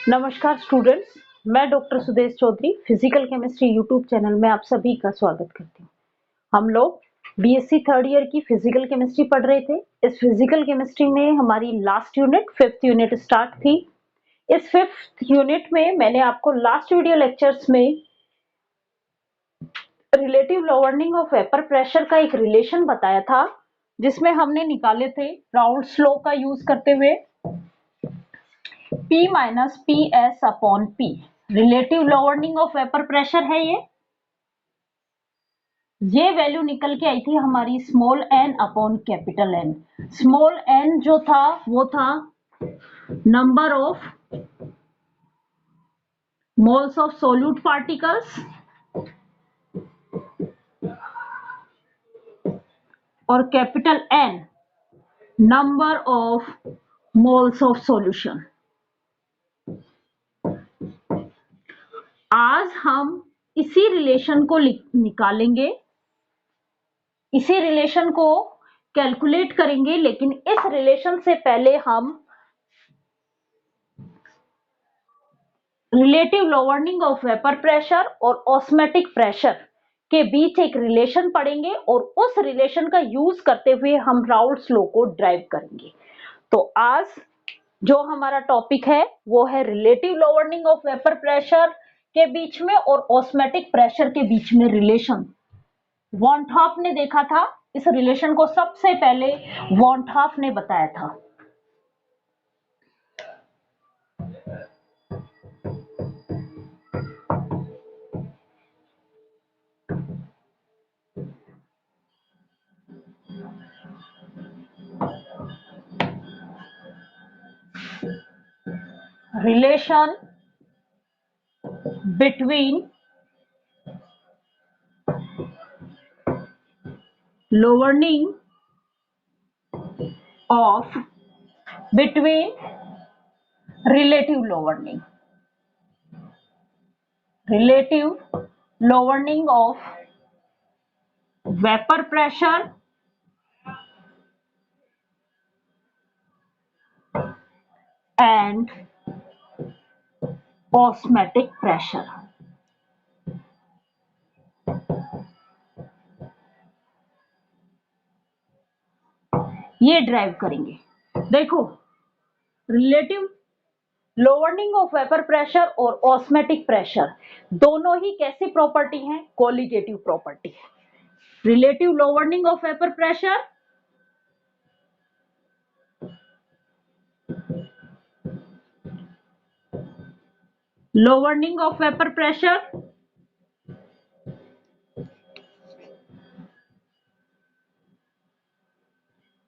नमस्कार स्टूडेंट्स, मैं doctor Sudesh Chaudhary physical chemistry YouTube channel में आप सभी का स्वागत करती हूँ। हम लोग बीएससी थर्ड ईयर की फिजिकल केमिस्ट्री पढ़ रहे थे। इस फिजिकल केमिस्ट्री में हमारी last unit fifth unit start थी। इस फिफ्थ यूनिट में मैंने आपको लास्ट वीडियो लेक्चर्स में relative lowering of vapour pressure का एक रिलेशन बताया था, जिसमें हमने निकाले थे राउल्ट्स लॉ का यूज करते हुए P minus P S upon P. Relative lowering of vapour pressure है ये वैल्यू निकल के आई थी हमारी small N upon capital N. Small N जो था वो था number of moles of solute particles और capital N number of moles of solution. आज हम इसी रिलेशन को निकालेंगे, इसी रिलेशन को कैलकुलेट करेंगे, लेकिन इस रिलेशन से पहले हम relative lowering of vapour pressure और ऑस्मेटिक प्रेशर के बीच एक रिलेशन पढ़ेंगे और उस रिलेशन का यूज करते हुए हम राउल्ट्स लॉ को ड्राइव करेंगे। तो आज जो हमारा टॉपिक है वो है relative lowering of vapour pressure के बीच में और ऑस्मेटिक प्रेशर के बीच में रिलेशन। वॉन हाफ ने देखा था इस रिलेशन को, सबसे पहले वॉन हाफ ने बताया था। Relation between lowering of between relative lowering of vapor pressure and osmotic pressure। ये ड्राइव करेंगे। देखो, relative lowering of vapour pressure और ऑस्मेटिक प्रेशर दोनों ही कैसी प्रॉपर्टी हैं? कोलिगेटिव प्रॉपर्टी है। Relative lowering of vapour pressure lowering of vapor pressure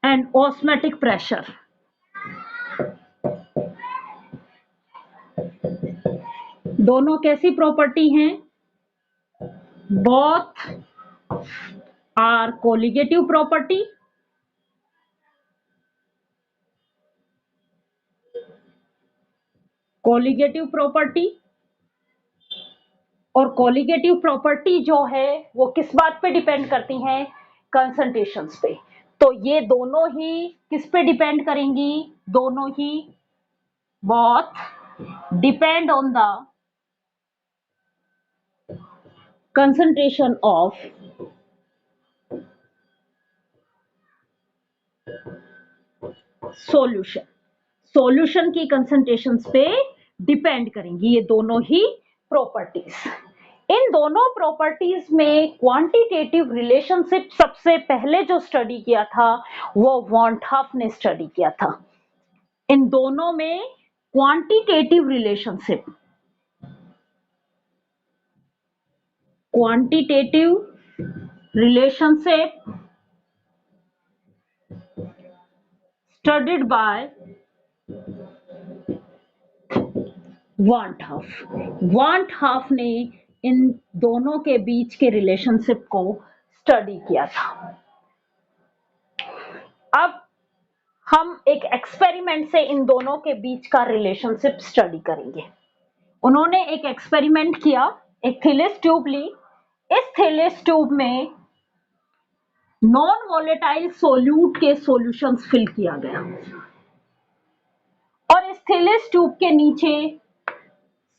and osmotic pressure दोनों कैसी प्रॉपर्टी हैं? both are colligative property और कोलिगेटिव प्रॉपर्टी जो है वो किस बात पे डिपेंड करती हैं? कंसंट्रेशंस पे। तो ये दोनों ही किस पे डिपेंड करेंगी? दोनों ही both depend on the concentration of solution की कंसंट्रेशंस पे डिपेंड करेंगी ये दोनों ही प्रॉपर्टीज। इन दोनों प्रॉपर्टीज में क्वांटिटेटिव रिलेशनशिप सबसे पहले जो स्टडी किया था वो वॉन हाफ ने स्टडी किया था। इन दोनों में quantitative relationship studied by van Hoff ने इन दोनों के बीच के रिलेशनशिप को स्टडी किया था। अब हम एक एक्सपेरिमेंट से इन दोनों के बीच का रिलेशनशिप स्टडी करेंगे। उन्होंने एक एक्सपेरिमेंट किया, एक थिलिस ट्यूब ली। इस थिलिस ट्यूब में नॉन वोलेटाइल सोल्यूट के सॉल्यूशंस फिल किया गया और इस थिलिस ट्यूब के नीचे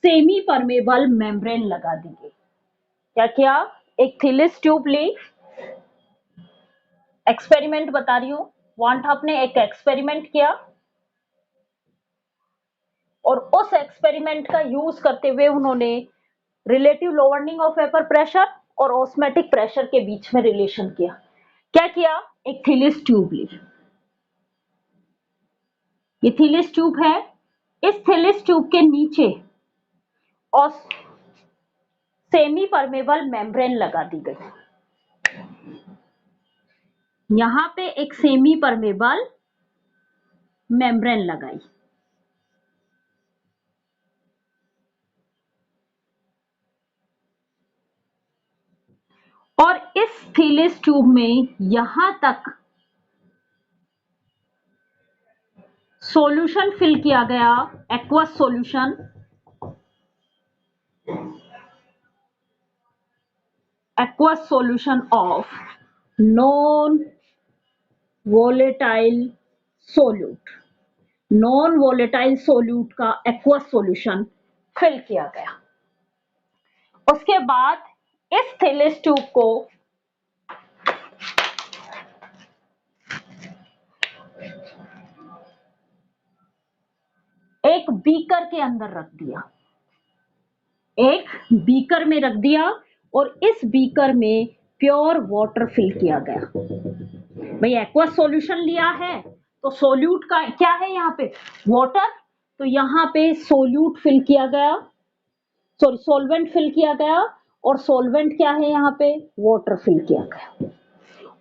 सेमी परमेबल मेम्ब्रेन लगा दी गई। क्या किया? एक थिलिस ट्यूब ली, एक्सपेरिमेंट बता रही हूं, वांटॉप ने एक एक्सपेरिमेंट किया और उस एक्सपेरिमेंट का यूज करते हुए उन्होंने relative lowering of vapour pressure और ऑस्मेटिक प्रेशर के बीच में रिलेशन किया। क्या किया? एक थिलिस ट्यूब ली, ये थिलिस ट्यूब है, इस थिलिस ट्यूब के नीचे और सेमी परमेबल मेम्ब्रेन लगा दी गई। यहां पे एक सेमी परमेबल मेम्ब्रेन लगाई और इस थिलिस ट्यूब में यहां तक सॉल्यूशन फिल किया गया, aqueous solution, aqueous solution of non volatile solute, non volatile solute का एक्वस सॉल्यूशन फिल किया गया। उसके बाद इस थिलिस ट्यूब को एक बीकर के अंदर रख दिया, एक बीकर में रख दिया और इस बीकर में प्योर वाटर फिल किया गया। भाई एक्वस सॉल्यूशन लिया है तो सोल्यूट का क्या है यहाँ पे? वाटर, तो यहाँ पे सोल्यूट फिल किया गया, सॉरी सॉल्वेंट फिल किया गया और सॉल्वेंट क्या है यहाँ पे? वाटर फिल किया गया।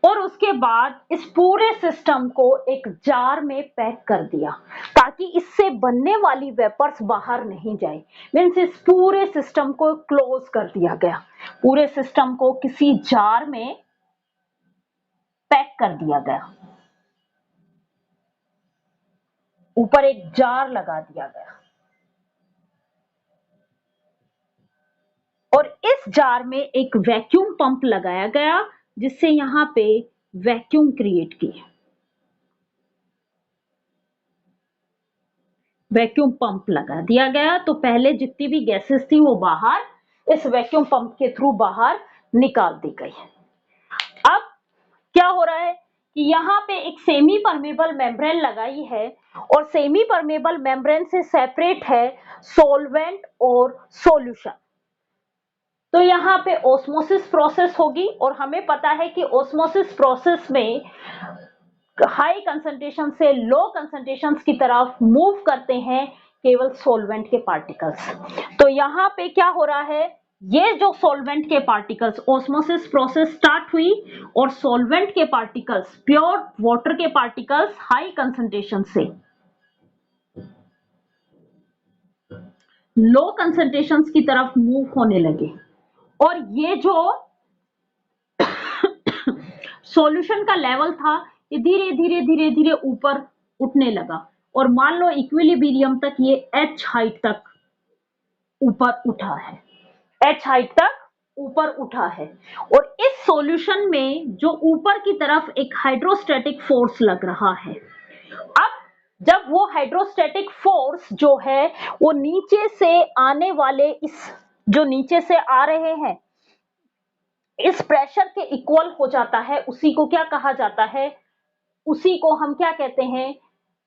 और उसके बाद इस पूरे सिस्टम को एक जार में पैक कर दिया ताकि इससे बनने वाली वेपर्स बाहर नहीं जाए। मीन्स इस पूरे सिस्टम को क्लोज कर दिया गया, पूरे सिस्टम को किसी जार में पैक कर दिया गया, ऊपर एक जार लगा दिया गया और इस जार में एक वैक्यूम पंप लगाया गया जिससे यहां पे वैक्यूम क्रिएट किए। वैक्यूम पंप लगा दिया गया तो पहले जितनी भी गैसेस थी वो बाहर इस वैक्यूम पंप के थ्रू बाहर निकाल दी गई। अब क्या हो रहा है कि यहाँ पे एक सेमी परमेबल मेम्ब्रेन लगाई है और सेमी परमेबल मेम्ब्रेन से सेपरेट है सॉल्वेंट और सॉल्यूशन। तो यहाँ पे ऑस्मोसिस प्रोसेस होगी और हमें पता है कि ऑस्मोसिस प्रोसेस में हाई कंसंट्रेशन से लो कंसंट्रेशन की तरफ मूव करते हैं केवल सॉल्वेंट के पार्टिकल्स। तो यहाँ पे क्या हो रहा है, ये जो सॉल्वेंट के पार्टिकल्स, ऑस्मोसिस प्रोसेस स्टार्ट हुई और सॉल्वेंट के पार्टिकल्स, प्योर वाटर के पार्टिकल्स हाई कंसंट्रेशन से लो कंसंट्रेशन की तरफ मूव होने लगे और ये जो सॉल्यूशन का लेवल था ये धीरे धीरे धीरे धीरे ऊपर उठने लगा और मान लो इक्विलिब्रियम तक ये h हाइट तक ऊपर उठा है, h हाइट तक ऊपर उठा है। और इस सॉल्यूशन में जो ऊपर की तरफ एक हाइड्रोस्टैटिक फोर्स लग रहा है, अब जब वो हाइड्रोस्टैटिक फोर्स जो है वो नीचे से आने वाले इस जो नीचे से आ रहे हैं इस प्रेशर के इक्वल हो जाता है, उसी को क्या कहा जाता है? उसी को हम क्या कहते हैं?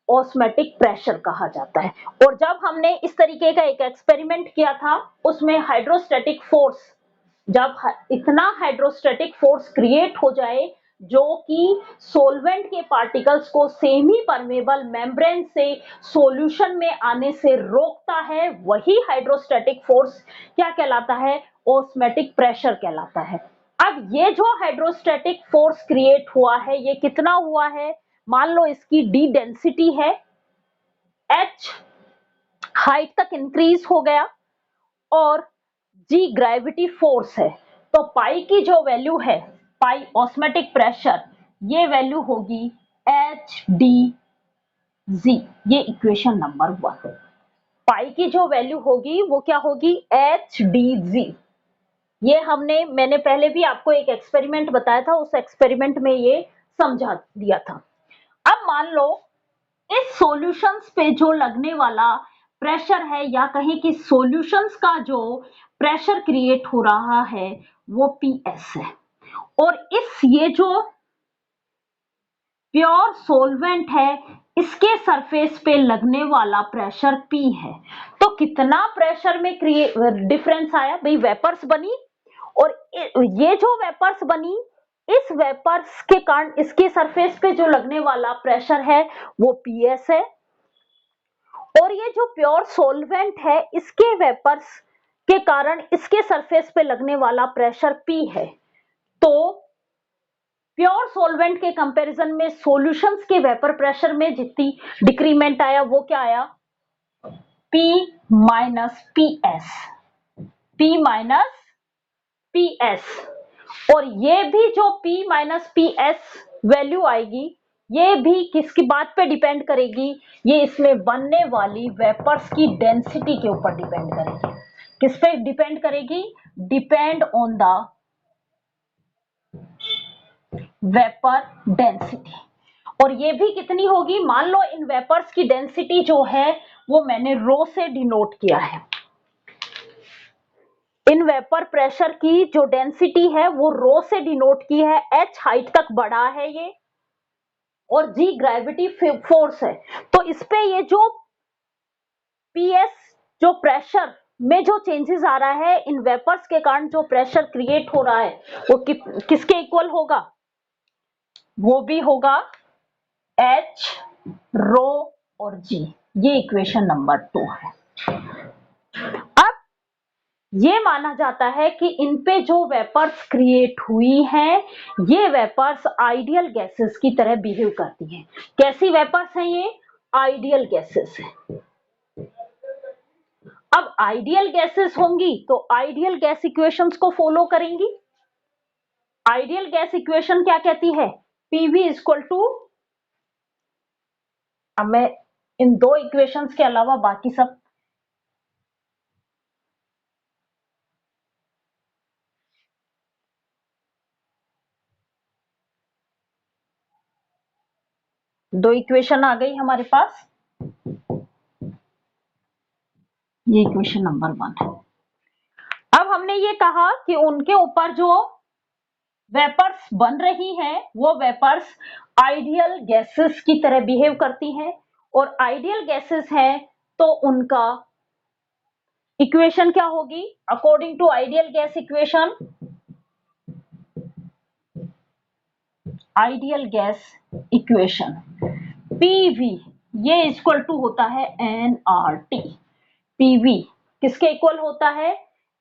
ऑस्मेटिक प्रेशर कहा जाता है। और जब हमने इस तरीके का एक एक्सपेरिमेंट किया था उसमें हाइड्रोस्टैटिक फोर्स, जब इतना हाइड्रोस्टैटिक फोर्स क्रिएट हो जाए जो कि सॉल्वेंट के पार्टिकल्स को सेमी परमेबल मेम्ब्रेन से सॉल्यूशन में आने से रोकता है, वही हाइड्रोस्टैटिक फोर्स क्या कहलाता है? ऑस्मेटिक प्रेशर कहलाता है। अब ये जो हाइड्रोस्टैटिक फोर्स क्रिएट हुआ है ये कितना हुआ है? मान लो इसकी डी डेंसिटी है, h हाइट तक इंक्रीज हो गया और जी ग्रेविटी फोर्स है, तो पाई की जो वैल्यू है, पाई ऑस्मेटिक प्रेशर, ये वैल्यू होगी एच डी जी। ये इक्वेशन नंबर 1। पाई की जो वैल्यू होगी वो क्या होगी? H D G. ये मैंने पहले भी आपको एक एक्सपेरिमेंट बताया था, उस एक्सपेरिमेंट में ये समझा दिया था। अब मान लो इस सॉल्यूशंस पे जो लगने वाला प्रेशर है या कहें कि सॉल्यूशंस का जो प्रेशर क्रिएट हो रहा है वो पीएस है। और इस ये जो प्योर सॉल्वेंट है इसके सरफेस पे लगने वाला प्रेशर P है। तो कितना प्रेशर में डिफरेंस आया भाई, वेपर्स बनी और ये जो वेपर्स बनी इस वेपर्स के कारण इसके सरफेस पे जो लगने वाला प्रेशर है वो PS है। और ये जो प्योर सॉल्वेंट है इसके वेपर्स के कारण इसके सरफेस पे लगने वाला प्रेशर P है। तो प्योर सॉल्वेंट के कंपैरिजन में सॉल्यूशंस के वेपर प्रेशर में जितनी डिक्रीमेंट आया वो क्या आया, P minus PS, P minus PS। और ये भी जो P माइनस PS वैल्यू आएगी ये भी किसकी बात पे डिपेंड करेगी, ये इसमें बनने वाली वेपर्स की डेंसिटी के ऊपर डिपेंड करेगी। किस पे डिपेंड करेगी, depend on the vapour density. और ये भी कितनी होगी, मान लो इन वेपर्स की डेंसिटी जो है वो मैंने रो से डिनोट किया है। इन वेपर प्रेशर की जो डेंसिटी है वो रो से डिनोट की है, h हाइट तक बढ़ा है ये और g ग्रेविटी फोर्स है। तो इस पे ये जो PS जो प्रेशर में जो चेंजेस आ रहा है इन वेपर्स के कारण जो प्रेशर क्रिएट हो रहा है वो किसके इक्वल होगा, वो भी होगा H रो और G। ये इक्वेशन नंबर 2 है। अब ये माना जाता है कि इन पे जो वेपर्स क्रिएट हुई हैं ये वेपर्स आइडियल गैसेस की तरह बिहेव करती हैं। कैसी वेपर्स हैं ये, आइडियल गैसेस हैं। अब आइडियल गैसेस होंगी तो आइडियल गैस इक्वेशंस को फॉलो करेंगी। आइडियल गैस इक्वेशन क्या कहती है, PV इक्वल टू, अब मैं इन दो इक्वेशंस के अलावा बाकी सब दो इक्वेशन आ गई हमारे पास, ये इक्वेशन नंबर 1 है। अब हमने ये कहा कि उनके ऊपर जो वेपर्स बन रही हैं वो वेपर्स आइडियल गैसेस की तरह बिहेव करती हैं और आइडियल गैसेस हैं तो उनका इक्वेशन क्या होगी, according to ideal gas equation, ideal gas equation PV ये इक्वल टू होता है nRT। PV किसके इक्वल होता है,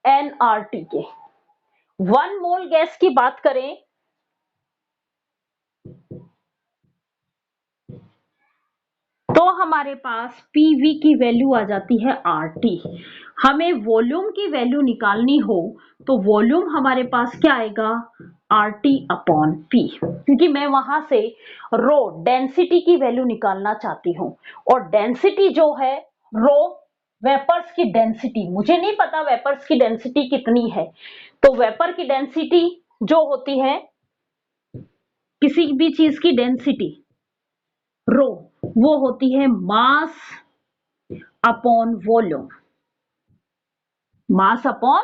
nRT के। 1 मोल गैस की बात करें तो हमारे पास PV की वैल्यू आ जाती है RT। हमें वॉल्यूम की वैल्यू निकालनी हो तो वॉल्यूम हमारे पास क्या आएगा, RT अपॉन P, क्योंकि मैं वहां से रो डेंसिटी की वैल्यू निकालना चाहती हूँ। और डेंसिटी जो है रो वेपर्स की डेंसिटी, मुझे नहीं पता वेपर्स की डेंसिटी कितनी है, तो वेपर की डेंसिटी जो होती है किसी भी चीज की डेंसिटी रो वो होती है mass upon volume, mass upon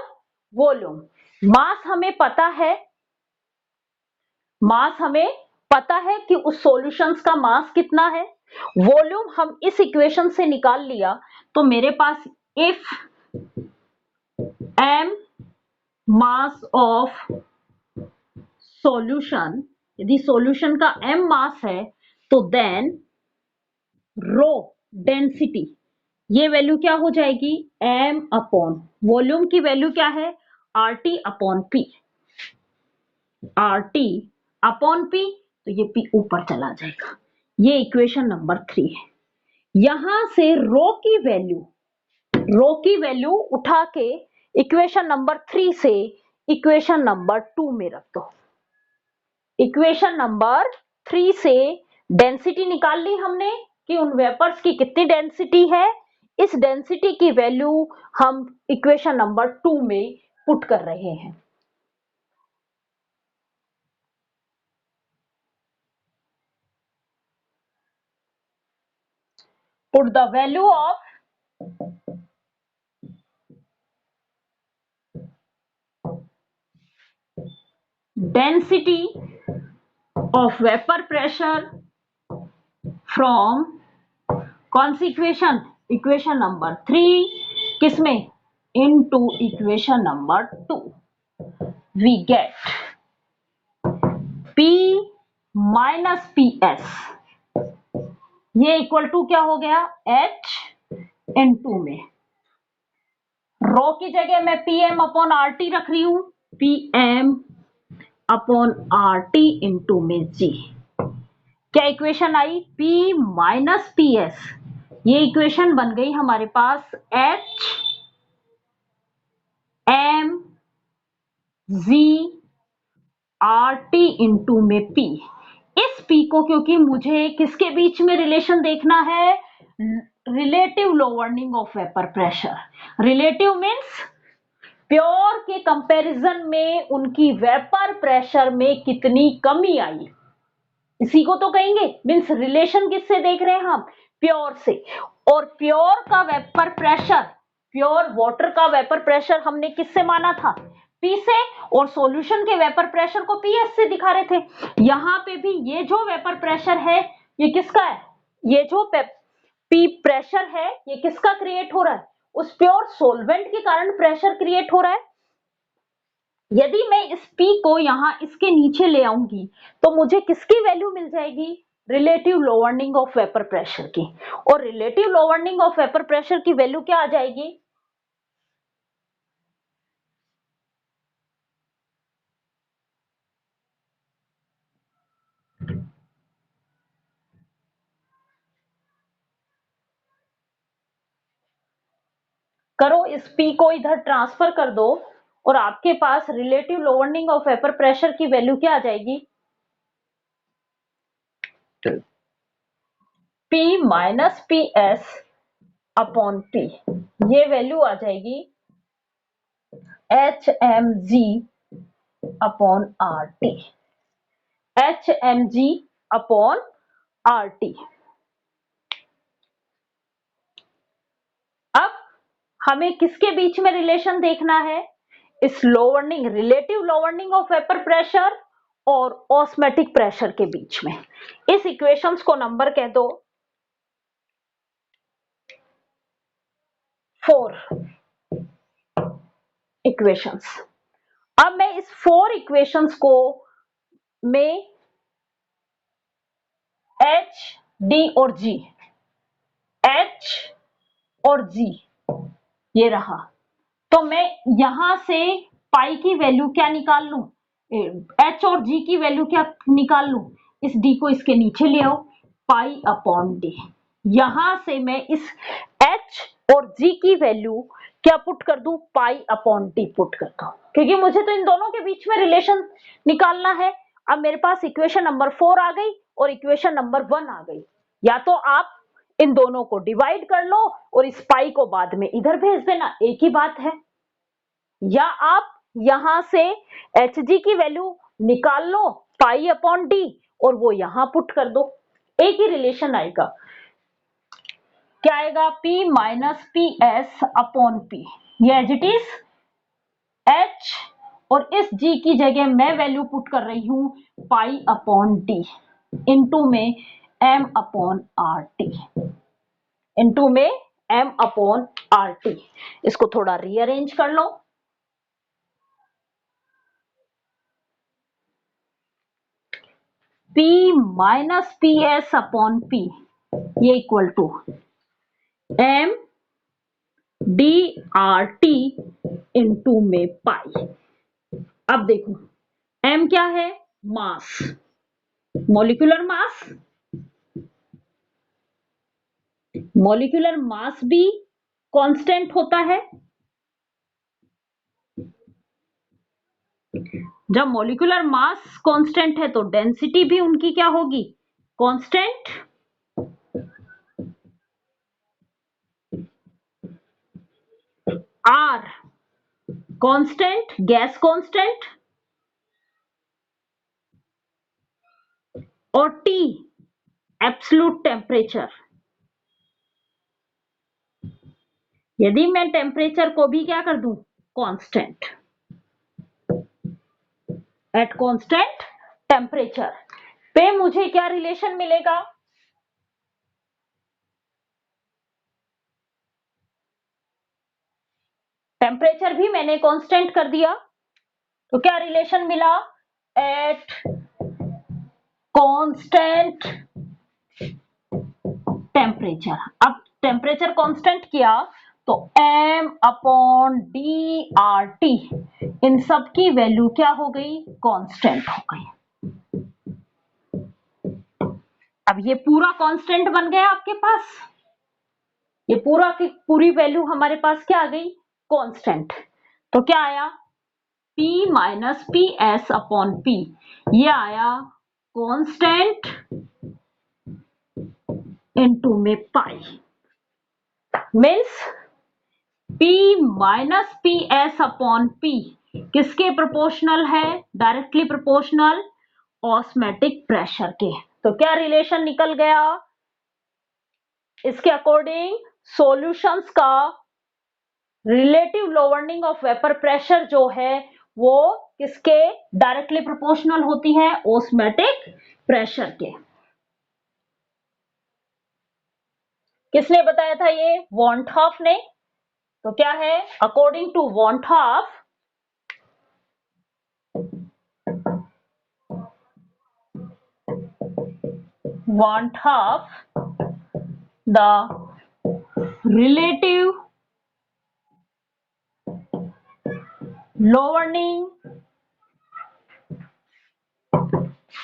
volume. Mass हमें पता है, मास हमें पता है कि उस सॉल्यूशंस का मास कितना है, वॉल्यूम हम इस इक्वेशन से निकाल लिया। तो मेरे पास if m mass of solution, यदि सॉल्यूशन का m मास है तो देन रो डेंसिटी ये वैल्यू क्या हो जाएगी, m अपॉन वॉल्यूम की वैल्यू क्या है, RT upon P, RT upon P, तो ये P ऊपर चला जाएगा। ये इक्वेशन नंबर 3 है। यहां से रो की वैल्यू उठा के इक्वेशन नंबर 3 से इक्वेशन नंबर 2 में रख दो। इक्वेशन नंबर 3 से डेंसिटी निकाल ली हमने कि उन वेपर्स की कितनी डेंसिटी है, इस डेंसिटी की वैल्यू हम इक्वेशन नंबर 2 में पुट कर रहे हैं। Put the value of density of vapour pressure from कौन सी इक्वेशन, इक्वेशन नंबर 3, किसमें, into equation number 2, we get P minus P S, ये इक्वल टू क्या हो गया, H इन 2 में रो की जगह मैं PM अपॉन आर टी रख रही हूं, PM upon R T in में G। क्या इक्वेशन आई, P माइनस पी एस, ये इक्वेशन बन गई हमारे पास H M Z R T in में P। इस P को क्योंकि मुझे किसके बीच में रिलेशन देखना है, relative lowering of vapour pressure. Relative means pure के कंपैरिजन में उनकी वेपर प्रेशर में कितनी कमी आई, इसी को तो कहेंगे। मीन्स रिलेशन किससे देख रहे हैं हम, प्योर से। और प्योर का वेपर प्रेशर, प्योर वाटर का वेपर प्रेशर हमने किससे माना था, P से, और सॉल्यूशन के वेपर प्रेशर को PS से दिखा रहे थे। यहां पे भी ये जो वेपर प्रेशर है ये किसका है, ये जो P प्रेशर है ये किसका क्रिएट हो रहा है, उस प्योर सोलवेंट के कारण प्रेशर क्रिएट हो रहा है। यदि मैं इस P को यहां इसके नीचे ले आऊंगी तो मुझे किसकी वैल्यू मिल जाएगी, relative lowering of vapour pressure की। और relative lowering of vapour pressure की वैल्यू क्या आ जाएगी, करो इस P को इधर ट्रांसफर कर दो और आपके पास relative lowering of vapour pressure की वैल्यू क्या आ जाएगी, P minus P S upon P, ये वैल्यू आ जाएगी H M G upon R T, H M G upon R T. अब हमें किसके बीच में रिलेशन देखना है, इस lowering, relative lowering of vapour pressure और ऑस्मेटिक प्रेशर के बीच में। इस इक्वेशंस को नंबर कह दो 4 इक्वेशंस। अब मैं इस 4 इक्वेशंस को में H D और G, H और G ये रहा, तो मैं यहां से पाई की वैल्यू क्या निकाल लूं, H और G की वैल्यू क्या निकाल लूं, इस D को इसके नीचे ले आओ, पाई अपॉन डी। यहां से मैं इस H और G की वैल्यू क्या पुट कर दूं, पाई अपॉन डी पुट करता हूं, क्योंकि मुझे तो इन दोनों के बीच में रिलेशन निकालना है। अब मेरे पास इक्वेशन नंबर 4 आ गई और इक्वेशन नंबर 1 आ गई। या तो आप इन दोनों को डिवाइड कर लो और इस पाई को बाद में इधर भेज देना, एक ही बात है। या आप यहां से एच जी की वैल्यू निकाल लो पाई अपॉन डी और वो यहां पुट कर दो, एक ही रिलेशन आएगा। क्या आएगा, P minus P S upon P, ये एज इट इज H, और इस G की जगह मैं वैल्यू पुट कर रही हूं पाई अपॉन डी इनटू में M upon R T, into में M अपॉन आर टी। इसको थोड़ा रीअरेंज कर लो, P minus P S upon P ये equal to M D R T into में पाई। अब देखो M क्या है, मास, मॉलिक्यूलर मास, मॉलिक्यूलर मास भी कांस्टेंट होता है। जब मॉलिक्यूलर मास कांस्टेंट है तो डेंसिटी भी उनकी क्या होगी, constant. R constant, gas constant, और T एब्सोल्यूट टेम्परेचर। यदि मैं टेम्परेचर को भी क्या कर दूं, कांस्टेंट, एट कांस्टेंट टेम्परेचर पे मुझे क्या रिलेशन मिलेगा, टेम्परेचर भी मैंने कांस्टेंट कर दिया तो क्या रिलेशन मिला, एट कांस्टेंट टेम्परेचर। अब टेम्परेचर कांस्टेंट किया तो m upon D R T, इन सब की वैल्यू क्या हो गई, कांस्टेंट हो गई। अब ये पूरा कांस्टेंट बन गया आपके पास, ये पूरा की पूरी वैल्यू हमारे पास क्या आ गई, कांस्टेंट। तो क्या आया, P minus P S upon P, ये आया कांस्टेंट इनटू में pi, means P minus P S upon P किसके प्रोपोर्शनल है, डायरेक्टली प्रोपोर्शनल ऑस्मेटिक प्रेशर के। तो क्या रिलेशन निकल गया, इसके अकॉर्डिंग सॉल्यूशंस का relative lowering of vapour pressure जो है वो किसके डायरेक्टली प्रोपोर्शनल होती है, ऑस्मेटिक प्रेशर के। किसने बताया था ये, वॉन हॉफ ने। तो क्या है, according to van Hoff, want half the relative lowering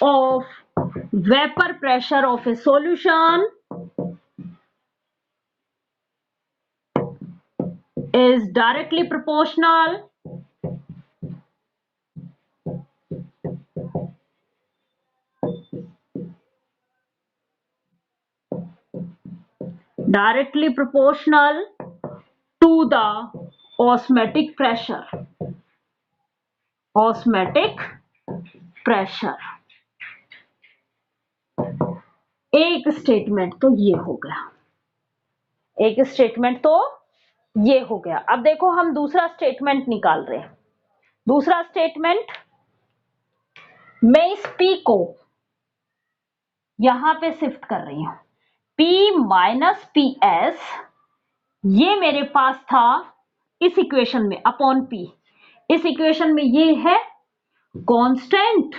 of vapor pressure of a solution is directly proportional to the osmotic pressure, osmotic pressure। एक स्टेटमेंट तो ये हो गया, एक स्टेटमेंट तो ये हो गया। अब देखो हम दूसरा स्टेटमेंट निकाल रहे हैं। दूसरा स्टेटमेंट, मैं इस P को यहां पे शिफ्ट कर रही हूं, P माइनस पी एस, ये मेरे पास था इस इक्वेशन में अपॉन P, इस इक्वेशन में ये है कांस्टेंट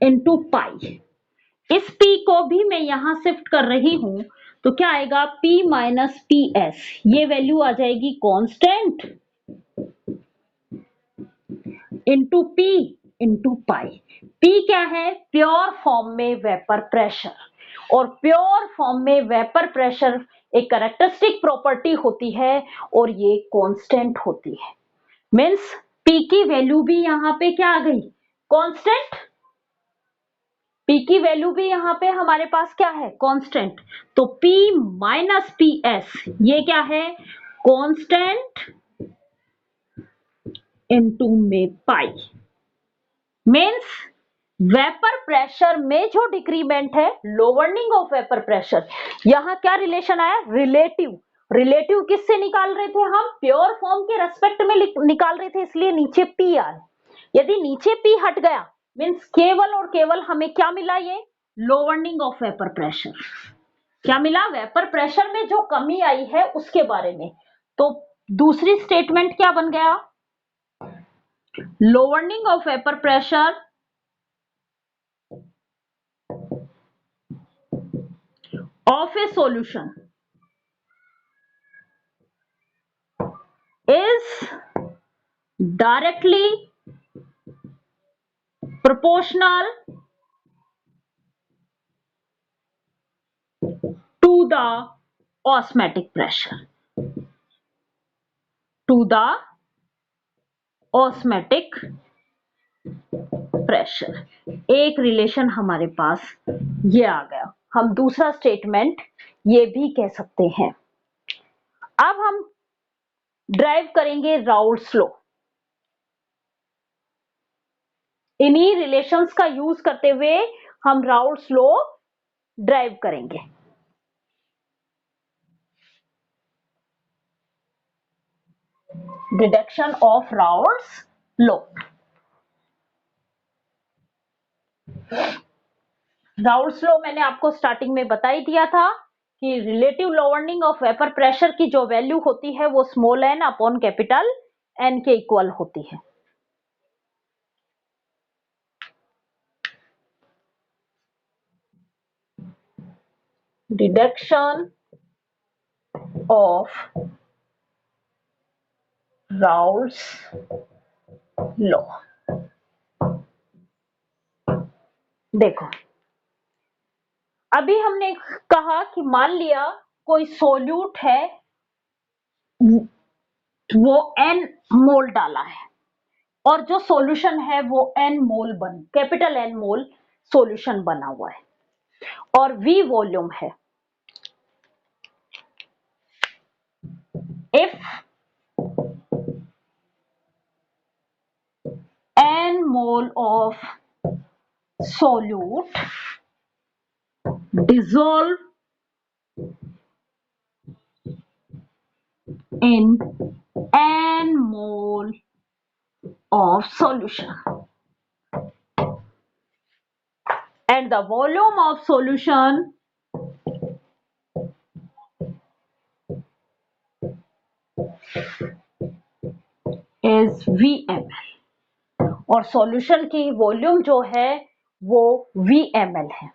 इनटू पाई। इस P को भी मैं यहां शिफ्ट कर रही हूं तो क्या आएगा, P माइनस पी एस, ये वैल्यू आ जाएगी कांस्टेंट इनटू P इनटू पाई। P क्या है, प्योर फॉर्म में वेपर प्रेशर, और प्योर फॉर्म में वेपर प्रेशर एक कैरेक्टरिस्टिक प्रॉपर्टी होती है और ये कांस्टेंट होती है। मीन्स P की वैल्यू भी यहां पे क्या आ गई, कांस्टेंट। P की वैल्यू भी यहां पे हमारे पास क्या है, कांस्टेंट। तो P माइनस पी एस ये क्या है, कांस्टेंट इनटू में पाई। मीन्स वेपर प्रेशर में जो डिक्रीमेंट है, लोअरिंग ऑफ वेपर प्रेशर, यहां क्या रिलेशन आया, रिलेटिव। रिलेटिव किससे निकाल रहे थे हम, प्योर फॉर्म के रेस्पेक्ट में निकाल रहे थे, इसलिए नीचे P आया। यदि नीचे P हट गया मीन्स केवल और केवल हमें क्या मिला, ये लोअरिंग ऑफ वेपर प्रेशर। क्या मिला, वेपर प्रेशर में जो कमी आई है उसके बारे में। तो दूसरी स्टेटमेंट क्या बन गया, lowering of vapour pressure of a solution is directly proportional to the osmotic pressure, to the osmotic pressure। एक रिलेशन हमारे पास ये आ गया। हम दूसरा स्टेटमेंट ये भी कह सकते हैं। अब हम ड्राइव करेंगे राउल्ट्स लॉ। इन्हीं रिलेशंस का यूज करते हुए हम राउल्ट्स लॉ ड्राइव करेंगे। Deduction of Raoult's law. Raoult's law मैंने आपको स्टार्टिंग में बता ही दिया था कि relative lowering of vapour pressure की जो वैल्यू होती है वो small N upon capital N के इक्वल होती है। Deduction of Raoult's law. देखो अभी हमने कहा कि मान लिया कोई सोल्यूट है, वो n मोल डाला है और जो सॉल्यूशन है वो कैपिटल N मोल सॉल्यूशन बना हुआ है और V वॉल्यूम है। If N mole of solute dissolve in N mole of solution and the volume of solution is VmL और सॉल्यूशन की वॉल्यूम जो है वो VmL है।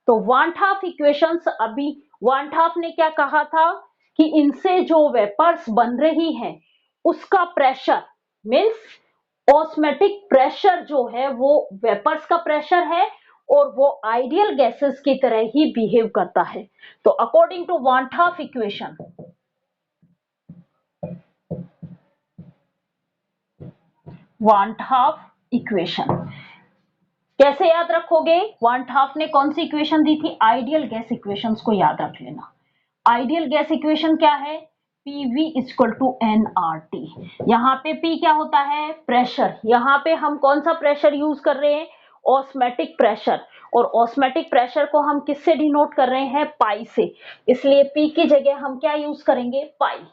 तो वांट हाफ इक्वेशंस, अभी वांट हाफ ने क्या कहा था कि इनसे जो वेपर्स बन रही हैं उसका प्रेशर मीन्स ऑस्मेटिक प्रेशर जो है वो वेपर्स का प्रेशर है और वो आइडियल गैसेस की तरह ही बिहेव करता है। तो according to van't Hoff equation, van't Hoff equation कैसे याद रखोगे? वांट हाफ ने कौन सी इक्वेशन दी थी? आइडियल गैस इक्वेशंस को याद रख लेना। आइडियल गैस इक्वेशन क्या है? PV equal to nRT। यहाँ पे P क्या होता है? प्रेशर। यहाँ पे हम कौन सा प्रेशर यूज कर रहे हैं? Osmotic pressure. और ऑस्मेटिक प्रेशर को हम किससे डिनोट कर रहे हैं? पाई से। इसलिए P की जगह हम क्या यूज करेंगे? पाई।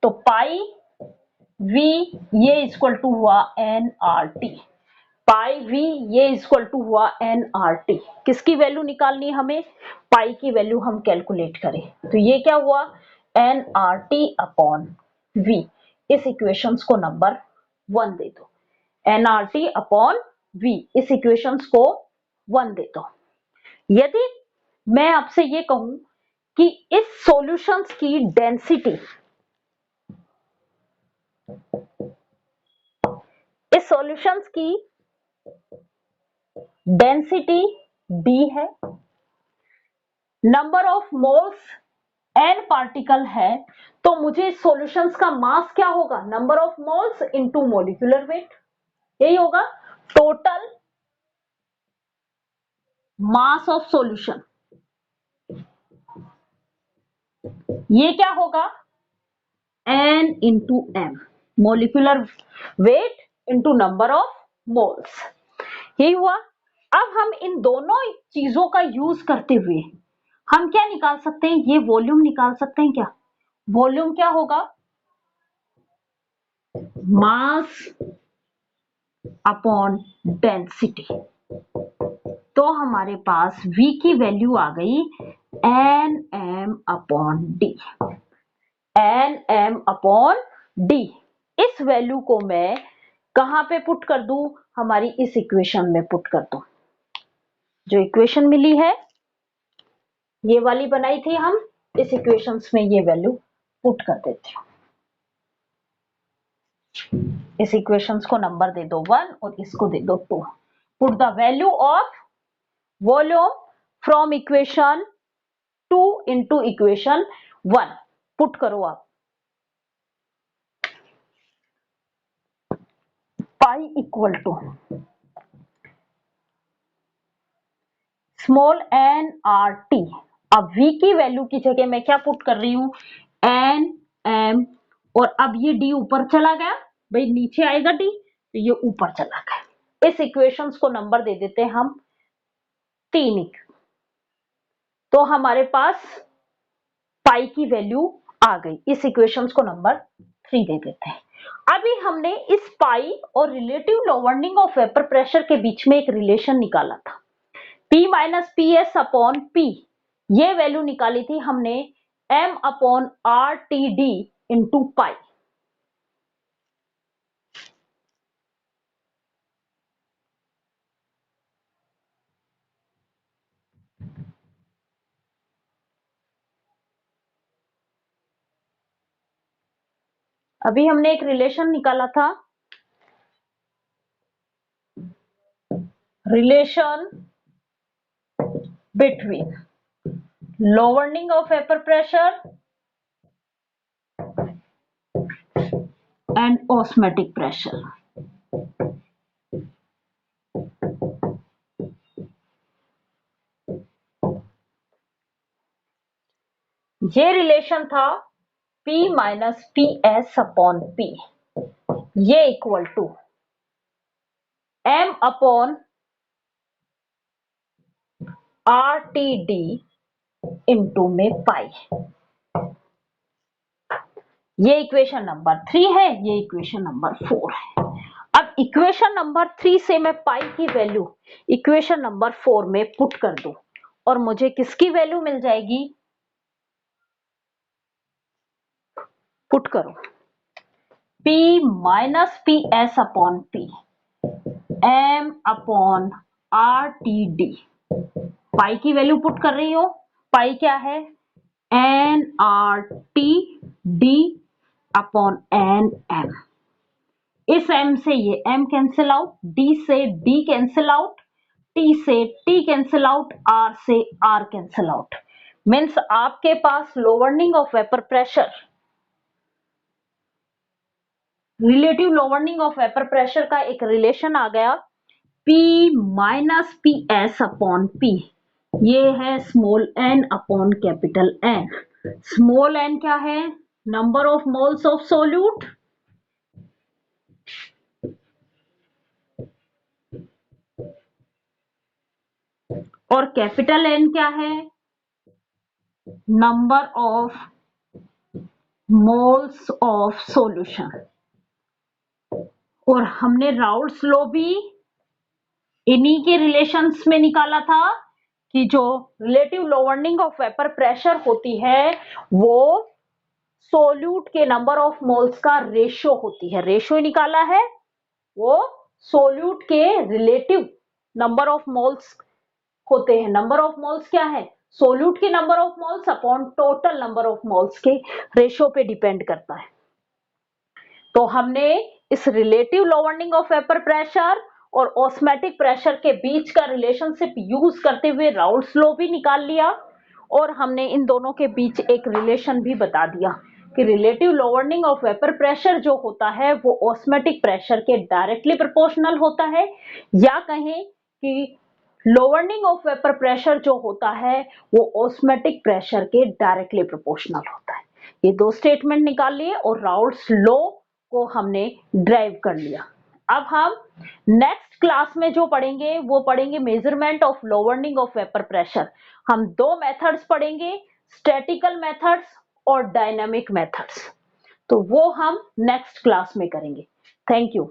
तो पाई V ये इक्वल टू हुआ nRT। पाई V ये इक्वल टू हुआ nRT। किसकी वैल्यू निकालनी है हमें? पाई की वैल्यू हम कैलकुलेट करें तो ये क्या हुआ? nRT upon V। इस इक्वेशंस को नंबर 1 दे दो। nRT अपॉन V इस इक्वेशंस को 1 दे दो। यदि मैं आपसे ये कहूं कि इस सॉल्यूशंस की डेंसिटी, इस सॉल्यूशंस की डेंसिटी D है, number of moles n particle है, तो मुझे सॉल्यूशंस का मास क्या होगा? Number of moles into molecular weight, यही होगा टोटल मास ऑफ सॉल्यूशन। ये क्या होगा? n into m, molecular weight into number of moles, यही हुआ। अब हम इन दोनों चीजों का यूज करते हुए हम क्या निकाल सकते हैं? ये वॉल्यूम निकाल सकते हैं क्या? वॉल्यूम क्या होगा? Mass upon density. तो हमारे पास V की वैल्यू आ गई nm upon D. nm upon D. इस वैल्यू को मैं कहां पे पुट कर दूं? हमारी इस इक्वेशन में पुट कर दूं। जो इक्वेशन मिली है ये वाली बनाई थी हम, इस इक्वेशंस में ये वैल्यू पुट कर देती हूँ। इस इक्वेशंस को नंबर दे दो 1 और इसको दे दो 2। Put the value of volume from equation 2 into equation 1 put करो आप। Pi equal to small nRT। अब V की वैल्यू की जगह मैं क्या पुट कर रही हूं? nm, और अब ये D ऊपर चला गया, भाई नीचे आएगा D तो ये ऊपर चला गया। इस इक्वेशंस को नंबर दे देते हैं हम 3। तो हमारे पास पाई की वैल्यू आ गई। इस इक्वेशंस को नंबर 3 दे देते हैं। अभी हमने इस पाई और relative lowering of vapour pressure के बीच में एक रिलेशन निकाला था, P minus P S upon P. ये वैल्यू निकाली थी हमने m upon R T D into pi. अभी हमने एक रिलेशन निकाला था, relation between lowering of vapor pressure and osmotic pressure। ये रिलेशन था P minus P S upon P, ये equal to m upon R T D into में pi. ये इक्वेशन नंबर 3 है, ये इक्वेशन नंबर 4 है। अब इक्वेशन नंबर 3 से मैं पाई की वैल्यू इक्वेशन नंबर 4 में पुट कर दूं और मुझे किसकी वैल्यू मिल जाएगी, पुट करो P minus P S upon P m upon R T D. Pi की वैल्यू पुट कर रही हो, पाई क्या है, N R T D upon N M. इस m से ये m कैंसिल आउट, d से d कैंसिल आउट, t से t कैंसिल आउट, r से r कैंसिल आउट। मीन्स आपके पास lowering of vapour pressure, relative lowering of vapour pressure का एक रिलेशन आ गया, P minus P S upon P। ये है small n upon capital N। Small n क्या है, number of moles of solute, और कैपिटल N क्या है, number of moles of solution. और हमने राउल्ट्स लॉ भी इन्हीं के रिलेशंस में निकाला था कि जो relative lowering of vapour pressure होती है वो सोल्यूट के नंबर ऑफ मोल्स का रेशियो होती है। रेशियो निकाला है, वो सोल्यूट के रिलेटिव नंबर ऑफ मोल्स होते हैं। नंबर ऑफ मोल्स क्या है, सोल्यूट के number of moles upon total number of moles के रेशियो पे डिपेंड करता है। तो हमने इस relative lowering of vapour pressure और ऑस्मैटिक प्रेशर के बीच का रिलेशनशिप यूज करते हुए राउल्ट्स लॉ भी निकाल लिया, और हमने इन दोनों के बीच एक रिलेशन भी बता दिया कि relative lowering of vapour pressure जो होता है वो ऑस्मैटिक प्रेशर के डायरेक्टली प्रोपोर्शनल होता है, या कहें कि लोवरनिंग ऑफ वेपर प्रेशर जो होता है वो ऑस्मैटिक प्रेशर के डायरेक्टली प्रोपोर्शनल होता है। ये दो स्टेटमेंट निकाल लिए और राउल्ट्स लॉ को हमने ड्राइव कर लिया। अब हम नेक्स्ट क्लास में जो पढ़ेंगे वो पढ़ेंगे measurement of lowering of vapour pressure. हम दो मेथड्स पढ़ेंगे, स्टैटिकल मेथड्स और डायनामिक मेथड्स। तो वो हम नेक्स्ट क्लास में करेंगे। Thank you.